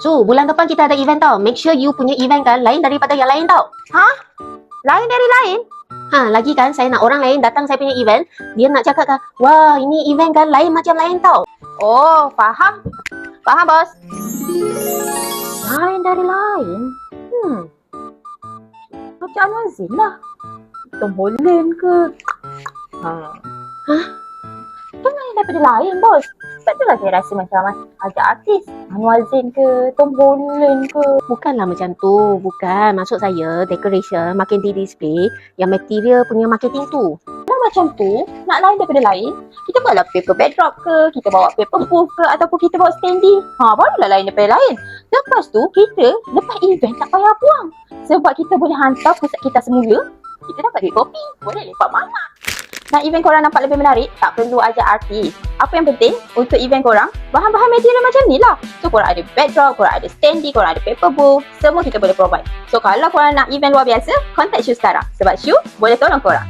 Su, bulan depan kita ada event tau. Make sure you punya event kan lain daripada yang lain tau. Lain dari lain? Lagi kan saya nak orang lain datang saya punya event, dia nak cakap kan, wah ini event kan lain macam lain tau. Oh, faham. Faham, bos. Lain dari lain? Macam Azin lah. Tom Holland ke? Itu lain daripada lain, bos. Sebab tu lah saya rasa macam ajak artis. Anwar Zain ke, Tom Holland ke. Bukanlah macam tu, bukan. Maksud saya decoration makin di display yang material punya marketing tu. Macam tu, nak lain daripada lain, kita buatlah paper backdrop ke, kita bawa paper booth ke, ataupun kita bawa standee. Barulah lain daripada lain. Lepas tu, kita lepas event tak payah buang. Sebab kita boleh hantar pusat kita semula, kita dapat duit kopi, boleh lepak mamak. Nak event korang nampak lebih menarik, tak perlu ajak artis. Apa yang penting untuk event korang, bahan-bahan material macam ni lah. So korang ada backdrop, korang ada standee, korang ada paper booth, semua kita boleh provide. So kalau korang nak event luar biasa, contact Shu sekarang. Sebab Shu boleh tolong korang.